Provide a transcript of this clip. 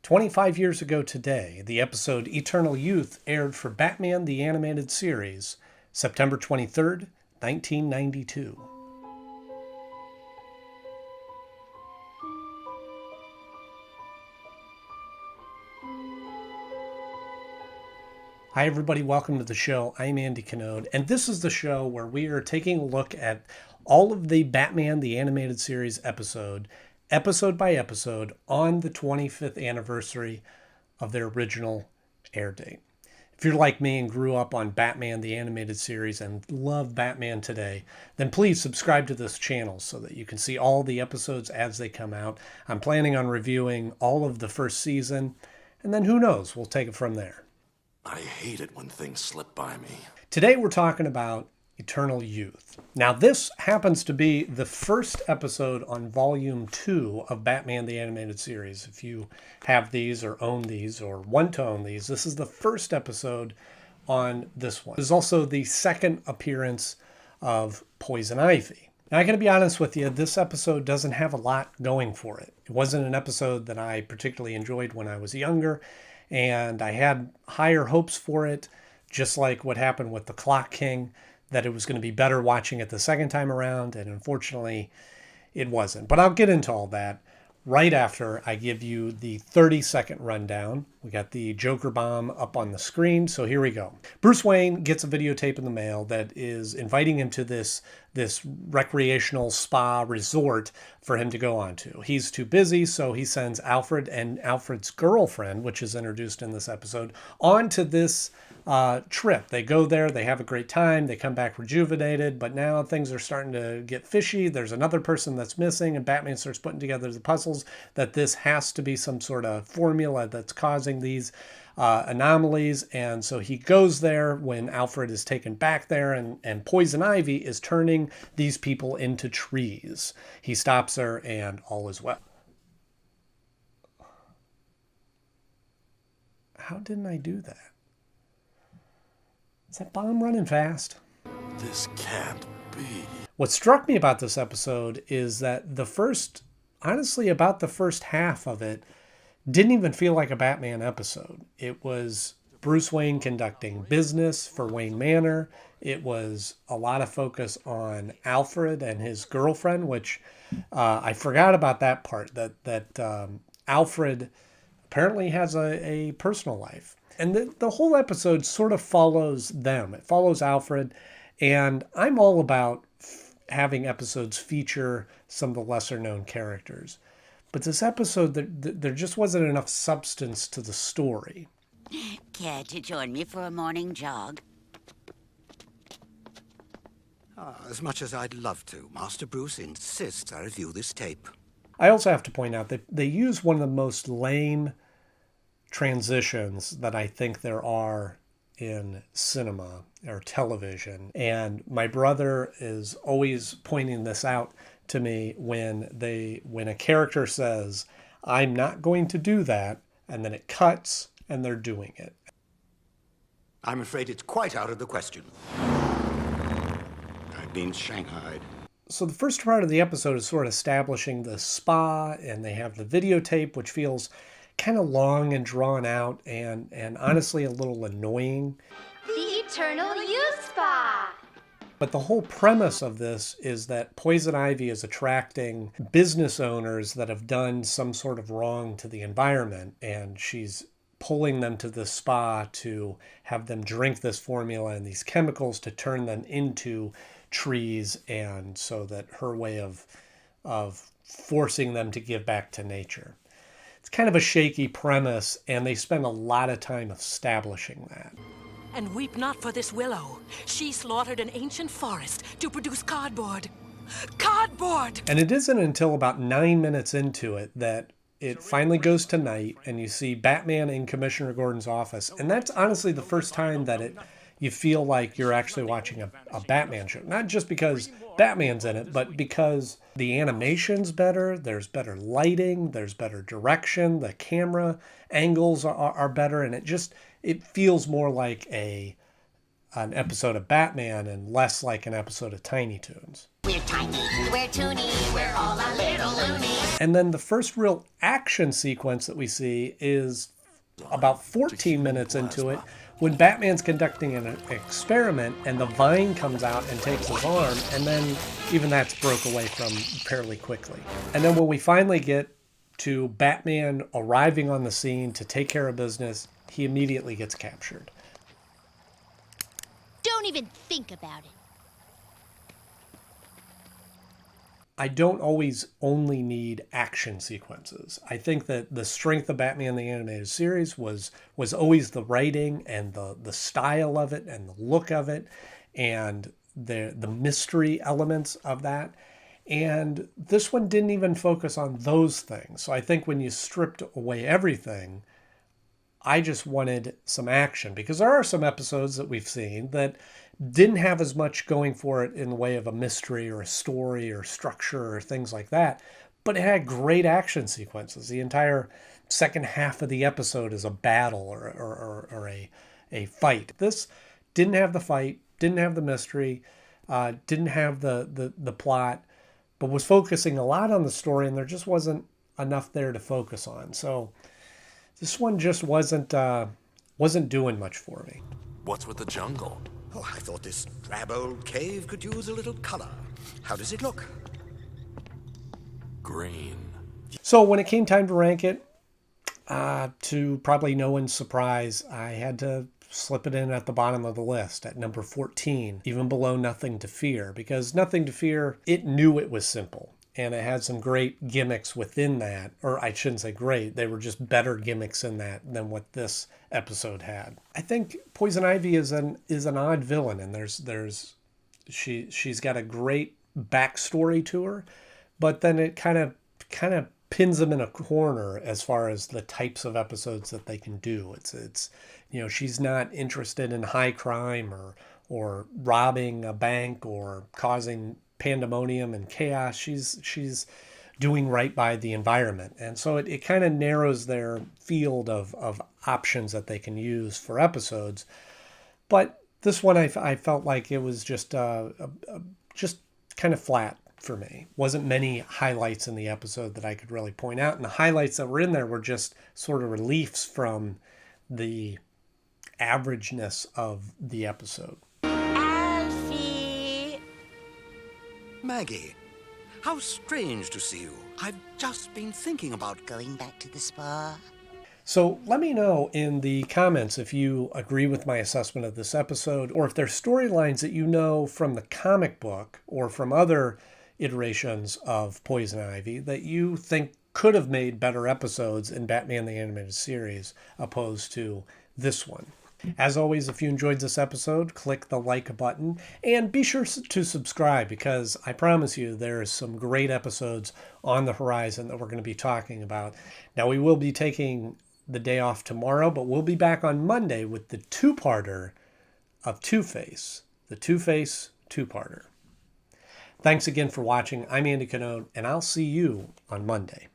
25 years ago today, the episode Eternal Youth aired for Batman the Animated Series, September 23rd, 1992. Hi everybody, welcome to the show. I'm Andy Knode, and this is the show where we are taking a look at all of the Batman the Animated Series episode by episode, on the 25th anniversary of their original air date. If you're like me and grew up on Batman the Animated Series and love Batman today, then please subscribe to this channel so that you can see all the episodes as they come out. I'm planning on reviewing all of the first season, and then who knows, we'll take it from there. I hate it when things slip by me. Today we're talking about Eternal Youth. Now this happens to be the first episode on Volume 2 of Batman the Animated Series. If you have these or own these or want to own these, this is the first episode on this one. This is also the second appearance of Poison Ivy. Now I gotta be honest with you, this episode doesn't have a lot going for it. It wasn't an episode that I particularly enjoyed when I was younger, and I had higher hopes for it, just like what happened with the Clock King, that it was going to be better watching it the second time around, and unfortunately it wasn't. But I'll get into all that right after I give you the 30-second rundown. We got the Joker bomb up on the screen, so here we go. Bruce Wayne gets a videotape in the mail that is inviting him to this recreational spa resort for him to go on to. He's too busy, so he sends Alfred and Alfred's girlfriend, which is introduced in this episode, on to this trip. They go there, they have a great time, they come back rejuvenated, but now things are starting to get fishy. There's another person that's missing, and Batman starts putting together the puzzles that this has to be some sort of formula that's causing these anomalies. And so he goes there when Alfred is taken back there, and Poison Ivy is turning these people into trees. He stops her, and all is well. How didn't I do that? Is that bomb running fast? This can't be. What struck me about this episode is that honestly, about the first half of it didn't even feel like a Batman episode. It was Bruce Wayne conducting business for Wayne Manor. It was a lot of focus on Alfred and his girlfriend, which I forgot about that part, that Alfred apparently has a personal life. And the whole episode sort of follows them. It follows Alfred, and I'm all about having episodes feature some of the lesser-known characters. But this episode, there just wasn't enough substance to the story. Care to join me for a morning jog? As much as I'd love to, Master Bruce insists I review this tape. I also have to point out that they use one of the most lame transitions that I think there are in cinema or television. And my brother is always pointing this out to me when a character says, "I'm not going to do that," and then it cuts and they're doing it. I'm afraid it's quite out of the question. I've been shanghaied. So the first part of the episode is sort of establishing the spa, and they have the videotape, which feels kind of long and drawn out and honestly a little annoying. The Eternal Youth Spa! But the whole premise of this is that Poison Ivy is attracting business owners that have done some sort of wrong to the environment, and she's pulling them to the spa to have them drink this formula and these chemicals to turn them into trees, and so that her way of forcing them to give back to nature. It's kind of a shaky premise, and they spend a lot of time establishing that. And weep not for this willow. She slaughtered an ancient forest to produce cardboard. Cardboard! And it isn't until about 9 minutes into it that it finally goes to night, and you see Batman in Commissioner Gordon's office. And that's honestly the first time that you feel like you're actually watching a Batman show. Not just because Batman's in it, but because the animation's better, there's better lighting, there's better direction, the camera angles are better, and it feels more like a an episode of Batman and less like an episode of Tiny Toons. We're tiny, we're toony, we're all a little loony. And then the first real action sequence that we see is about 14 minutes into it, when Batman's conducting an experiment and the vine comes out and takes his arm, and then even that's broke away from fairly quickly. And then when we finally get to Batman arriving on the scene to take care of business, he immediately gets captured. Don't even think about it. I don't always only need action sequences. I think that the strength of Batman the Animated Series was always the writing and the style of it and the look of it and the mystery elements of that. And this one didn't even focus on those things. So I think when you stripped away everything, I just wanted some action, because there are some episodes that we've seen that didn't have as much going for it in the way of a mystery or a story or structure or things like that, but it had great action sequences. The entire second half of the episode is a battle or a fight. This didn't have the fight, didn't have the mystery, didn't have the plot, but was focusing a lot on the story, and there just wasn't enough there to focus on. So this one just wasn't doing much for me. What's with the jungle? Oh, I thought this drab old cave could use a little color. How does it look? Green. So when it came time to rank it, to probably no one's surprise, I had to slip it in at the bottom of the list at number 14, even below Nothing to Fear, because Nothing to Fear, it knew it was simple. And it had some great gimmicks within that, or I shouldn't say great, they were just better gimmicks in that than what this episode had. I think Poison Ivy is an odd villain, and she's got a great backstory to her, but then it kind of pins them in a corner as far as the types of episodes that they can do. It's she's not interested in high crime or robbing a bank or causing pandemonium and chaos. She's doing right by the environment. And so it kind of narrows their field of options that they can use for episodes. But this one, I felt like it was just kind of flat for me. Wasn't many highlights in the episode that I could really point out. And the highlights that were in there were just sort of reliefs from the averageness of the episode. Alfie! Maggie, how strange to see you. I've just been thinking about... Going back to the spa? So let me know in the comments if you agree with my assessment of this episode, or if there's storylines that you know from the comic book or from other iterations of Poison Ivy that you think could have made better episodes in Batman the Animated Series opposed to this one. As always, if you enjoyed this episode, click the like button and be sure to subscribe, because I promise you there's some great episodes on the horizon that we're going to be talking about. Now, we will be taking the day off tomorrow, but we'll be back on Monday with the two-parter of Two-Face, the Two-Face two-parter. Thanks again for watching. I'm Andy Knode, and I'll see you on Monday.